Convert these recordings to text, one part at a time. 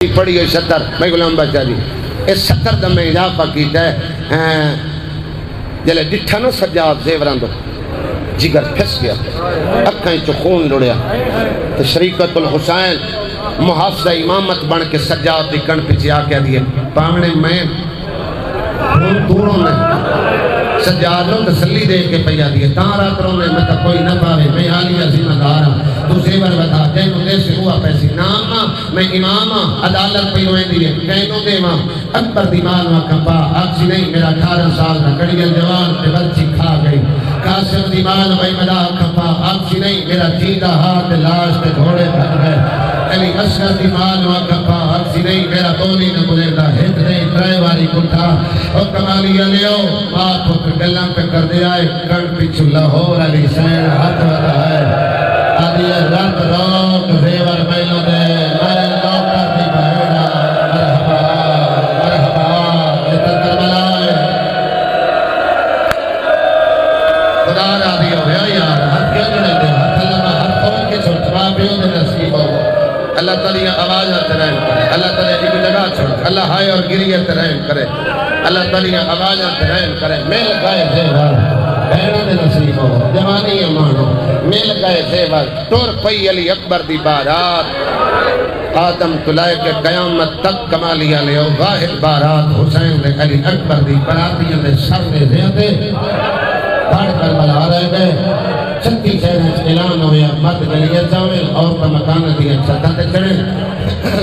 پڑھی ہوئی 70 میں غلام بادشاہ جی اس 70 دم میں اضافہ کیتا ہے جلے ڈٹھا نا سجاد زیوران دو جگر پھس گیا اکھائیں چو خون لڑیا تو شریکت الحسین محافظہ امامت بن کے سجاد دی کن پیچھے آکے دیئے پامنے میں خون دوروں میں سجاد لو تسلی دے کے پہیا دیئے تارا کروں میں تا کوئی نہ پاوے میں حالی عظیمہ دارا تو زیور بتا کہنو دے سے ہوا پیسی ناما میں اماما عدالت پہ ہوئے دیئے کہنو دے ماں اکبر دیمان وکپا آکسی نہیں میرا 18 سال کا کڑیل جوان پہ بچی کھا گئی قاسم دیمان وی ملا کپا آکسی نہیں میرا جیدہ ہاتھ لاش پہ گھوڑے بھر گئے علی اصغر دیمان وکپا آکسی نہیں میرا بولی نہ گزردہ ہت نہیں ترے واری کٹھا اور کمالی علیو بات ہو پہ گلہ پہ کر دیا ہے کن پیچھو لاہور علی سین ہاتھ ودا ہے آدھی رات روک زیور بیلو دے میں لوکر دی بہیڑا مرحبا مرحبا یہ تر کربلا ہے خدا را دیو ہے یار ہاتھ کیوں جڑے دے ہاتھ لما ہاتھ کھول کے چھوڑ ترابیوں دے نصیب ہو اللہ تعالیٰ آواز آتے رحم کرے اللہ تعالیٰ ایک جگہ چھوڑ اللہ ہائے اور گریہ رحم کرے اللہ تعالیٰ آواز آتے رحم کرے مل گئے زیور بہنوں دے نصیب ہو جوانی امانو مل گئے زیور ٹور پئی علی اکبر دی بارات آدم تلائے کے قیامت تک کمالی علیہ واحد بارات حسین دے علی اکبر دی براتیاں دے سر میں زیادے پڑھ کر بلا رہے گئے چھتی شہر اعلان ہویا مرد گلیہ جاویل اور کا مکانہ دیا چھتا تے چڑھے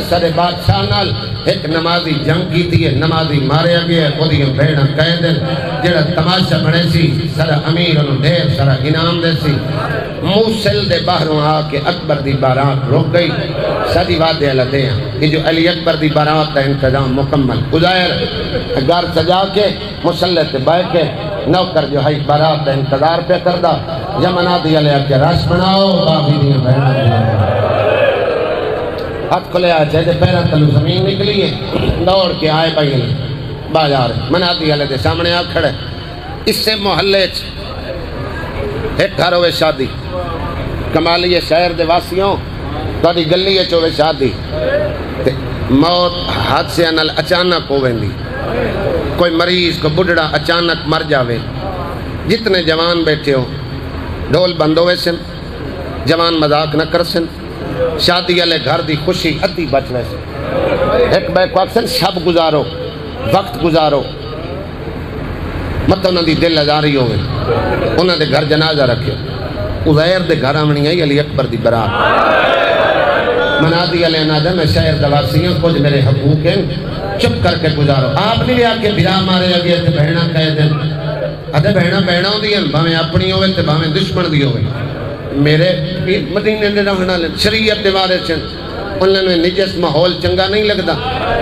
سر بادشاہ نال ایک نمازی جنگ کی تھی نمازی ماریا گیا خودیوں بھیڑا کہہ دن جڑا تماشا بڑے سی سر امیر انہوں دیر سر انعام دے سی موسل دے باہروں آکے اکبر دی بارات روک گئی سادی وعدے اللہ دے ہیں کہ جو علی اکبر دی بارات دا انتظام مکمل گزائر گھر سجا کے مسلح تے بائے کے نوکر جو ہے بارات دا انتظار پہ کردہ یمنا دی علیہ کے راش بناؤ بابی دیا بہنا دیا ہاتھ کھلے آئے چاہتے پیرہ تلو زمین نکلی ہے دوڑ کے آئے بھائی بازار منا دی علیہ دے سامنے آ کھڑے اس سے محلے ایک گھر ہوئے شادی کمالی شہر دے واسیوں تو دی گلی چوے شادی موت حادثے نال اچانک ہوئے دی کوئی مریض کو بڑھڑا اچانک مر جاوے جتنے جوان بیٹھے ہو ڈھول بند ہوئے سن جوان مذاق نہ کر سن شادی علیہ گھر دی خوشی ادھی بچ وے سن ایک بے کو اکثر شب گزارو وقت گزارو مت انہاں دی دل ازاری ہوئے انہاں دے گھر جنازہ رکھے عزیر دے گھر آمنی آئی علی اکبر دی برات منا دی علیہ نادر میں شہر دواسیوں کچھ میرے حقوق ہیں چپ کر کے گزارو آپ نے لیا کہ بھرا مارے اگیا تے بہنا کہہ دیں ادھے بہنا بہنا ہو دیا بھامیں اپنی ہوئے تے بھامیں دشمن دی ہوئے میرے مدینے نے رہنا لیں شریعت دیوارے چن انہوں نے نجس ماحول چنگا نہیں لگتا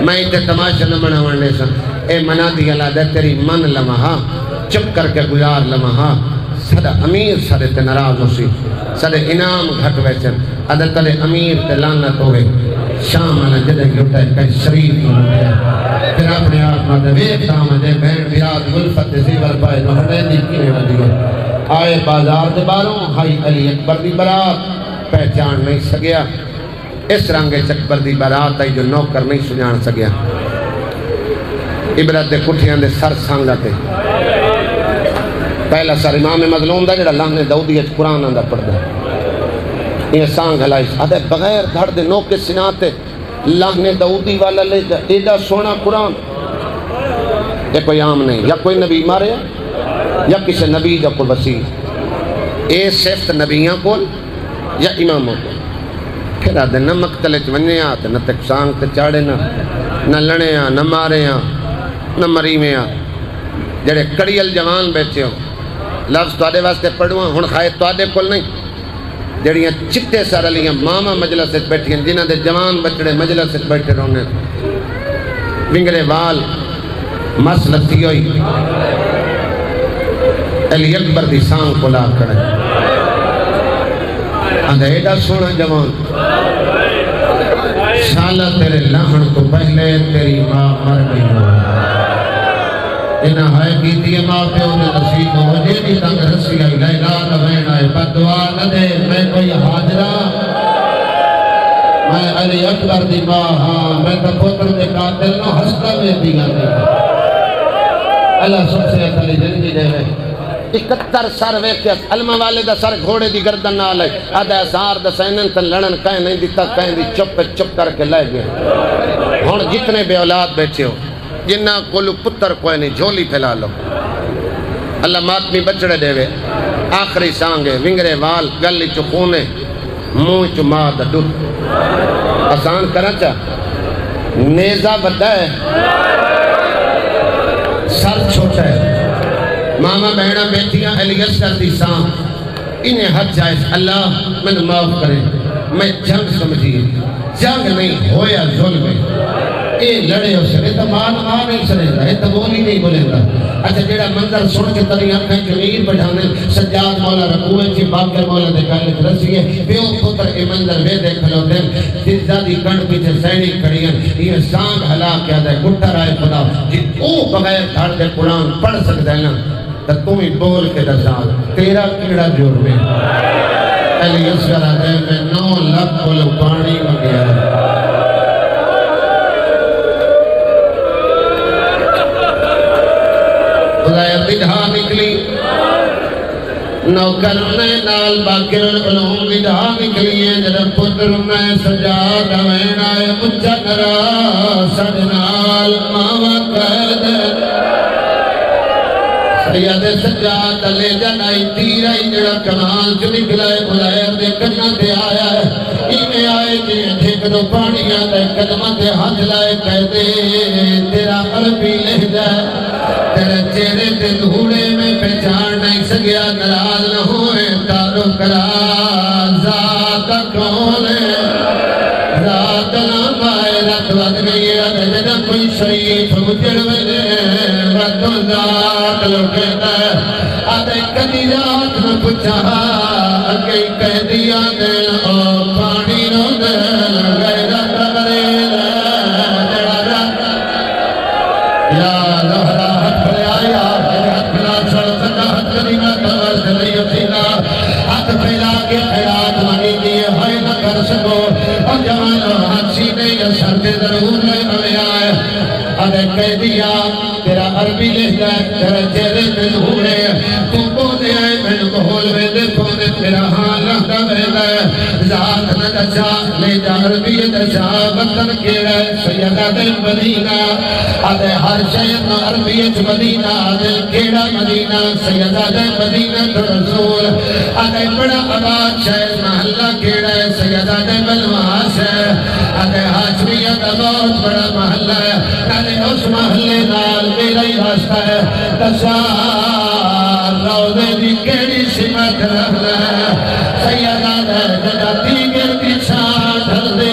میں تے تماشا نہ بنا ورنے سن اے منا دی اللہ دے تیری من لمحہ چپ کر کے گزار لمحہ سدا امیر سدے تے ناراض ہو سی سدے انعام گھٹ ویچن ادھے تلے امیر تے لانت ہوئے شام آنا جدے گھٹے کئی شریف ہی ہوئے پھر اپنے آپ مدے ویک تاما جے بہن بیاد غلفت زیور پائے نوڑے دی کینے ودیے آئے بازار دے باروں ہائی علی اکبر دی برات پہچان نہیں سگیا اس رنگے اکبر دی برات آئی جو نوکر نہیں سجان سگیا عبرت دے کٹھیاں دے سر سانگا تے پہلا سر امام مظلوم دا جڑا لاہنے دعودی اچھ قرآن آندہ پڑھ دا یہ سانگ ہلائی آدھے بغیر دھڑ دے نوکے سناتے لاہنے دعودی والا لے جا ایڈا سونا قرآن یہ کوئی عام نہیں یا کوئی نبی مارے یا کسی نبی دا کوئی وسیع اے صفت نبیاں کول یا اماموں کول پھر آدھے نہ مقتلے چوننے آتے نہ تک سانگ تے چاڑے نہ لڑے آ نہ مارے آ نہ مریمے آ جڑے کڑیل جوان بیٹھے ہو لفظ توڑے واسطے پڑھواں ہن خواہ توڑے کول نہیں جڑیاں چٹے سار لیاں ماما مجلس سے بیٹھی ہیں جنہ دے جوان بچڑے مجلس سے بیٹھے رونے ونگرے وال مس لتی ہوئی علی اکبر دی سانگ کو لا کھڑے اندھے ایڈا سونا جوان شالا تیرے لہن تو پہلے تیری ماں مر گئی ہو انہاں ہے کیتی ہے ماں پہ انہیں نصیب ہو جے بھی تنگ رسی آئی لیلہ نوین آئے پر دعا نہ دے میں کوئی حاجرہ میں علی اکبر دی ماں ہاں میں تو پتر دے قاتل نو ہستا میں دی گا اللہ سب سے اتلی زندگی دے رہے 71 سر ویکھت علمہ والے دا سر گھوڑے دی گردن نہ لے آدھا سار دا سینن تن لڑن کہیں نہیں دیتا کہیں دی چپ کر کے لے گئے ہون جتنے بے اولاد بیٹھے ہو جنہ کولو پتر کوئی نہیں جھولی پھیلا لو اللہ ماتمی بچڑے دے وے آخری سانگے ونگرے وال گلی چو خونے منہ چو ماد ڈٹ آسان کرا چا نیزہ بڑا ہے سر چھوٹا ہے ماما بہنہ بیٹیاں علی اصغر دی سام انہیں حد جائز اللہ میں معاف کرے میں جنگ سمجھیے جنگ نہیں ہویا ظلم اے لڑے ہو سکے تو ماں نہیں سنے گا اے تو بولی نہیں بولے گا اچھا جیڑا منظر سن کے تری آنکھیں جمیر بڑھانے سجاد مولا رکوئے چی باقر مولا دے کالت رسیے بیو پتر اے منظر وے دیکھ لو دیں تیزہ دی کنڈ پیچھے سینی کھڑیاں یہ سانگ حلا کیا دے گھٹر آئے خدا جی او بغیر تھاڑ دے قرآن پڑھ سکتے ہیں نا تو تم ہی بول کے دسال تیرا کیڑا جوڑ میں علی اصغر آدھے میں 9 لاکھ کولو پانی مگیا خدای بدھا نکلی نوکر نے نال باقر العلوم بدھا نکلی ہے جب پتر میں سجاد وین آئے مجھا کرا سجنال ماما قید سید سجاد لے جنائی تیرائی جڑا کمال جو نکلائے خدای دے کرنا دے آیا ہے ایمیں آئے جی ٹھیک دو پانیاں دے قدمہ دے ہاتھ لائے کہتے تیرا عربی لہجہ تیرے چہرے تے دھوڑے میں پہچان نہیں سکیا نراز نہ ہوئے تارو کرا ذات کون ہے ذات نام آئے رت ود گئی ہے نہ کوئی شریف اجڑ وجے رت ذات لوٹتا ہے آدھے کدی رات نہ پچھا اگئی کہہ دیا دین او پانی رو دین گئے رت کرے یا لہرا ہاتھ پھیلا کے خیرات مانی دیئے ہوئے نہ کر سکو اور جوانو ہاتھ سینے یا سر دے ضرور میں ہمیں آئے ادھے کہہ دیا تیرا عربی لہجہ تیرا چہرے میں دھوڑے تو بولے آئے میں نے بہول میں دیکھو نے تیرا حال رہتا میں ذات نہ دچا لے جا عربی دچا وطن کیڑا سیدہ دل مدینہ ادھے ہر شہر نہ عربی مدینہ ادھے کیڑا مدینہ سیدہ دل مدینہ رسول ادھے بڑا آباد شہر محلہ کیڑا سیدہ دل بلواس ہے ادھے حاجمیہ کا بہت بڑا محلہ ہے ادھے اس محلے نال میرا ہی راستہ ہے تشار روزے دی کیڑی سمت رہنا ہے سیدہ دل جگہ دیگر کی چھان ڈھل دے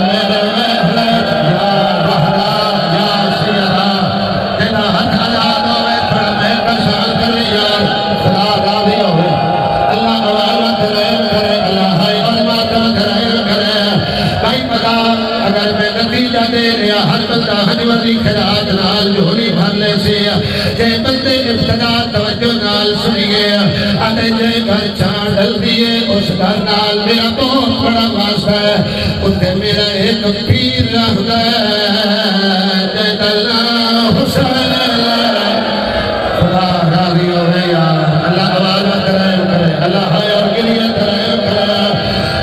میرے محلے یا بہرا یا سیدہ جگہ ہتھ آزاد ہوئے پڑھ میں کشان کرے یار خدا راضی ہوئے اللہ عوالت رحم کرے اللہ ہائی علمات رحم کرے بھائی پتا اگر میں نتیجہ دے رہا ہر بندہ حجوزی خیرات نال جھولی بھرلے سے جے بندے ابتدا توجہ نال سنیے آدھے جے گھر چھان ڈل دیئے اس گھر نال میرا بہت بڑا واسطہ ہے اتھے میرا ایک پیر رہتا ہے جے دلنا حسین خدا راضی ہوئے یار اللہ عوالت رحم کرے اللہ ہے اور گلیت رحم کرے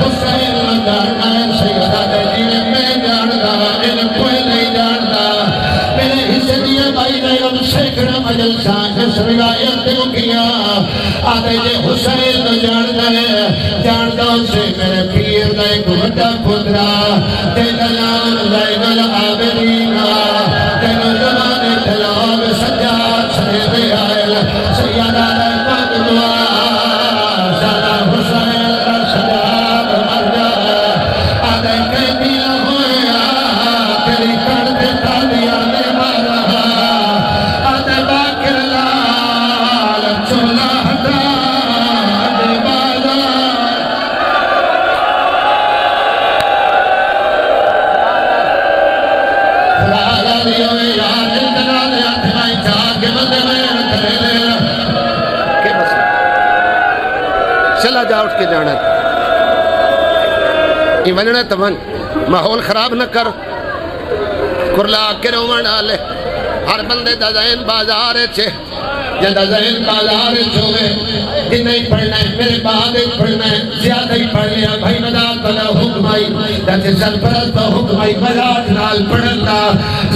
حسین جاننا ہے سیدہ دے جینے میں جانتا ان کوئی نہیں جانتا میرے حصے دیئے بھائی نے ان سیکھنا مجلسہ جس روایت دیوں کیا آدھے جے حسین جانتا ہے جانتا اسے میرے پیر دا ایک وڈا پترا دلان زین العابدین دل زمانے دلوگ سجاد سنے دے آئل سیدہ دے پاک دعا سادہ حسین کا سجاد مر جائے آدھے کئی دیا ہوئے تیری کر دیتا دیا لے مارا آدھے باکر لال چولا ہٹا آدھے بالا خدا دیا ہوئے یار دل دلا دیا تھائی چاہ کے بندے میں کرے لے کہ بس چلا جا اٹھ کے جانا یہ وننا تو ون ماحول خراب نہ کر کرلا کے رومن ڈالے ہر بندے دا ذہن بازار چھے جندہ ذہن بازار چھوئے جن نہیں پڑھنا ہے میرے بعد پڑھنا ہے زیادہ ہی پڑھ لیا بھائی مدار بنا حکم آئی جیسے سرپرست حکم آئی مدار نال پڑھنا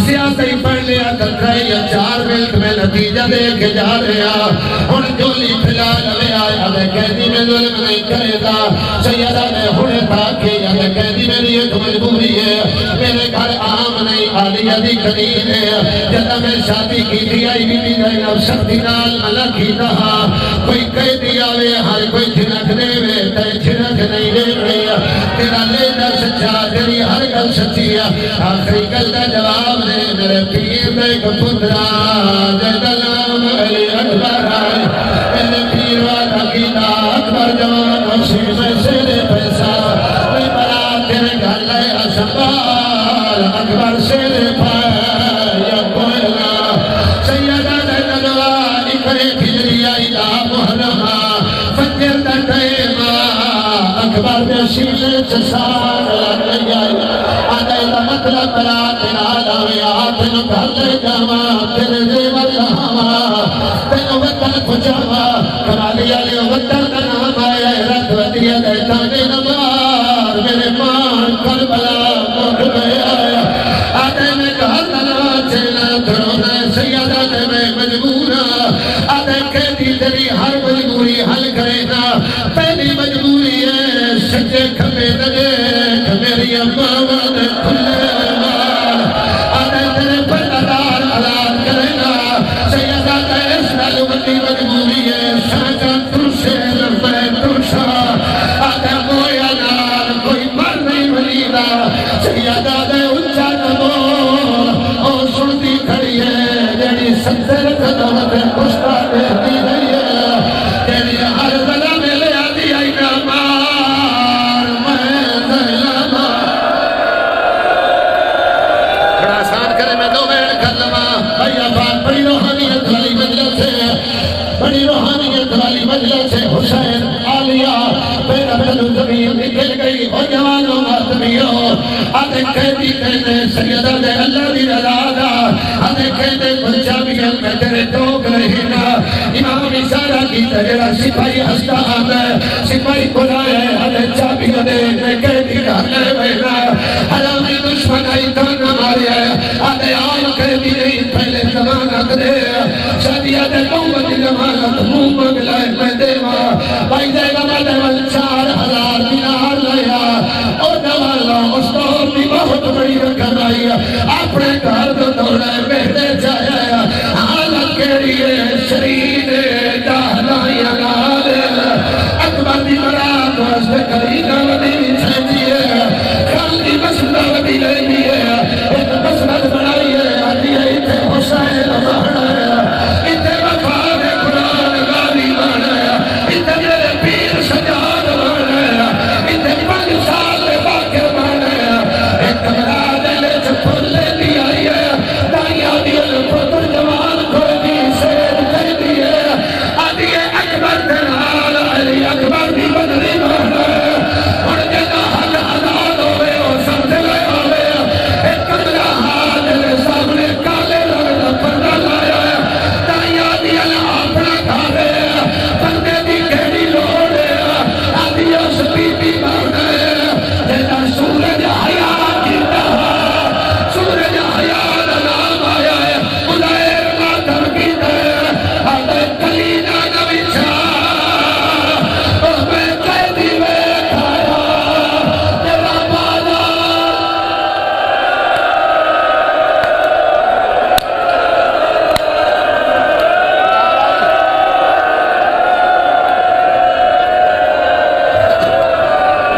زیادہ ہی پڑھ لیا تکرائی یا 4 منٹ میں نتیجہ دے کے جا رہا ہن جولی پھلا لے آیا میں قیدی میں ظلم نہیں کرے گا سیدہ نے ہونے پڑھا کے یا میں قیدی میں لیے تو مجبوری ہے میرے گھر عام نہیں عالیہ دی قدیر ہے جدہ میں شادی کی تھی آئی بھی گئی اب سب دینال ملا کی رہا کوئی قیدی آوے ہر کوئی جھنک دے وے تے جھنک نہیں دے رہی تیرا لیدہ سچا تیری ہر گل سچی ہے آخری گل دا جواب نے میرے پیر میں کو پترا جیدہ نام علی اکبر آئے میرے پیر والا کیتا اکبر جوان وشی میں سے دے پیسہ میں بڑا تیرے گھر لے اسبال اکبر سے دے پائے یا کوئلہ سیدہ دے نجوہ اکرے پھجری آئی دا محرمہ فجر دا ٹیمہ اکبر میں شیلے چسان لگ گئی آدھے دا مطلب برات نالاوی آتن بھلے جاما تیرے زیور لہاما تینو وطن پچاما کمالی علی وطن کا نام آیا رت ودیہ دیتانے نمار میرے مان کربلا مکھ میں آیا آدھے میں کہا تنا چینا دھرونا سیادہ دے میں مجبورا آدھے کہتی تیری ہر مجبوری حل کرینا پہلی مجبوری ہے سجے کھمے لگے میری اماں نے کھلے مال آدھے تیرے پردار حلال کرینا سیدہ دے اس نالوٹی مجبوری ہے سانچہ ترسے لفے ترسا آدھے مویا نال کوئی مر نہیں ملیدہ سیدہ دے اچھا نمول اور سنتی کھڑی ہے جیڑی ستر قدمت کشتا دیتی رہی ہے جیڑی ہر بلا میں لے آدھی آئی نامار میں دلما بڑا آسان کرے میں 2 منٹ کر لما بھائی آباد بڑی روحانیت والی مجلس ہے بڑی روحانیت والی مجلس ہے حسین عالیہ پیرا پہلو زمین نکل گئی ہو جوانوں ماتمیوں آدھے قیدی کہتے سیدہ دے اللہ دی رضا آدھے کہتے پنچابیاں میں تیرے ٹوک رہینا امام اشارہ کی تیرا سپاہی ہستا آدھے سپاہی بلائے آدھے چابیاں دے قیدی ڈھالے بہنا حرامی دشمن آئی تانا مارے آدھے آم قیدی نہیں پہلے زمانت دے شادیہ دے قومت زمانت منہ مگلائے میں دیوا بھائی دے گا میں دے 4,000 دینار لیا اور دوالا اس دور بھی بہت بڑی رکھن آئی اپنے گھر دو دورے بیٹھے جائے حالت کے لیے شریر دہلائی انال اکبر دی مراد واسطے خریدہ ودی چھجیے خالی مسئلہ ودی لینی ہے ایک مسئلہ بنائی ہے آدھی ہے اتھے حسین مانا ہے اتھے وفاد قرآن غالی مانا ہے اتھے میرے پیر سجاد مانا ہے اتھے 5 سال باقر مانا ہے ایک کمرہ دلے چھپر لے لی آئی ہے دائیاں دیل پتر جوان کوئی دی سید کر دی ہے آدھی ہے اکبر دنال علی اکبر دی بدلی مانا ہے اور جنا حق آزاد ہوئے اور سب دلے ہوئے ایک کمرہ دلے سامنے کالے لگنا پردہ لایا ہے دائیاں دیل اپنا کھاوے بندے دی گھڑی لوڑے آدھی اس بی بی مانا ہے جنا سورج حیات کی دہا سورج حیات نام آیا ہے مدائر ماتم کی دہا آدھے کلینا نوی چھا اور میں قیدی میں کھایا تیرا بادا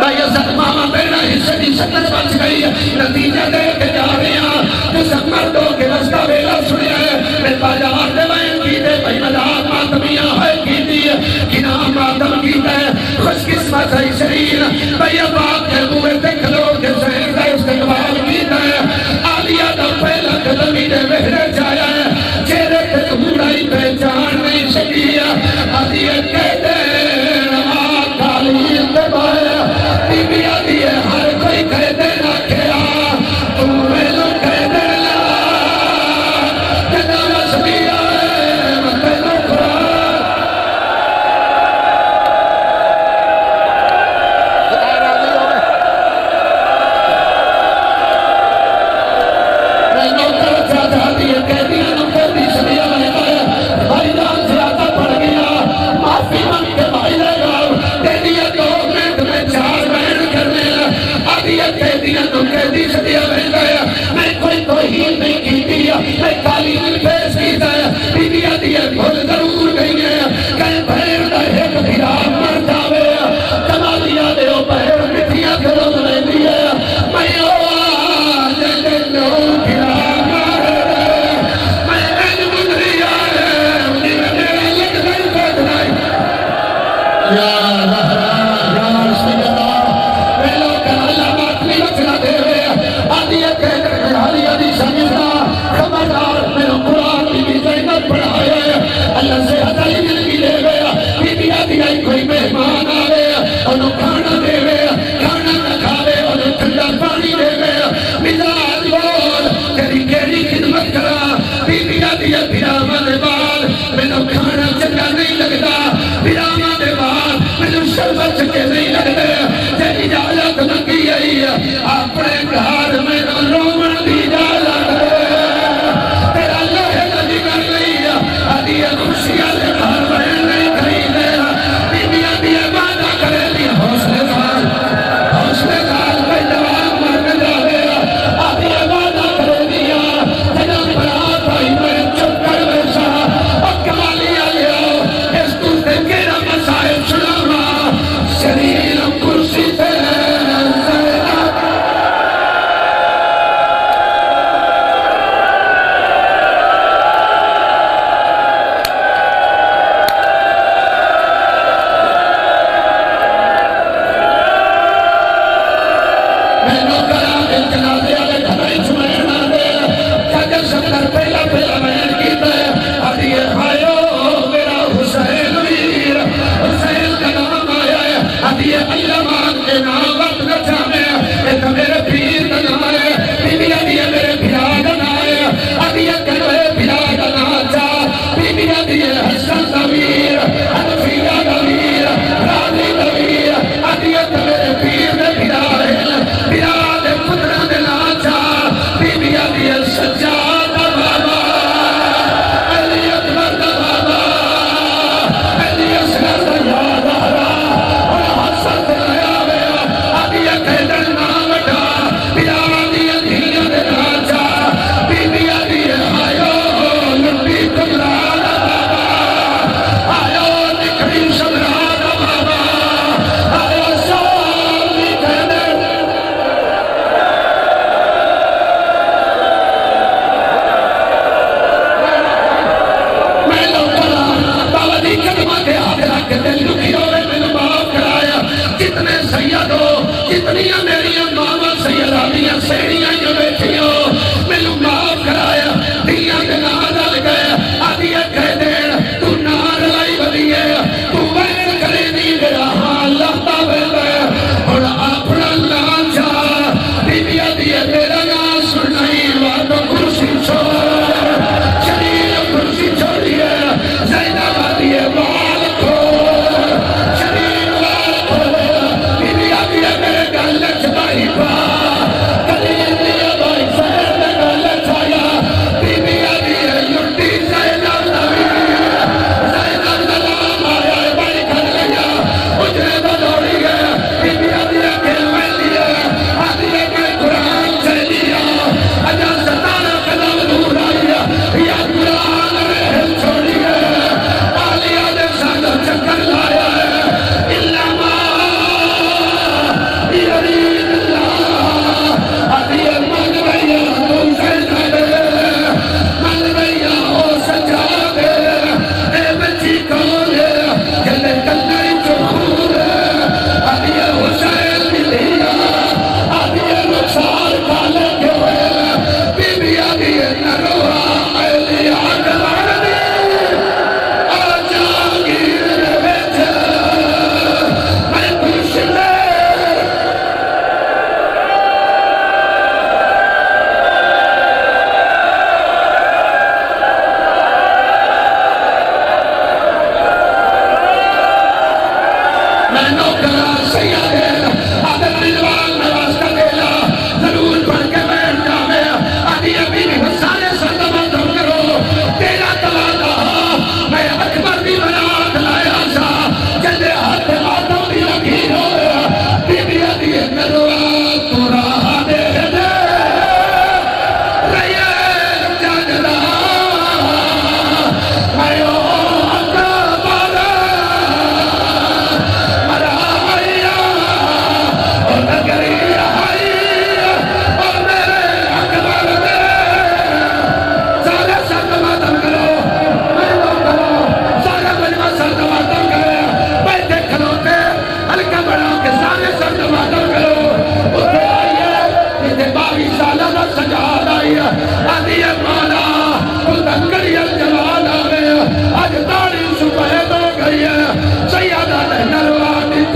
بھائی اسد ماما بیڑا حصہ دی سکت بچ گئی نتیجہ دے کے جا رہے ہیں جس مردوں کے رستہ ویلا سنیا ہے میں باجار دے بین کی دے بھائی مدار ماتمیاں ہے کی دی کنا ماتم کی دے خوش قسمت ہے شریر بھائی اباق کے موے تے کھلو کے سہر دے استقبال کی دے آلیہ دا پہلا قدمی دے وحرے جایا ہے چہرے تے تمہرائی پہچان نہیں سکی آلیہ کہتے آکالی انتباہ بی بی آدھی ہے ہر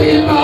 ایمان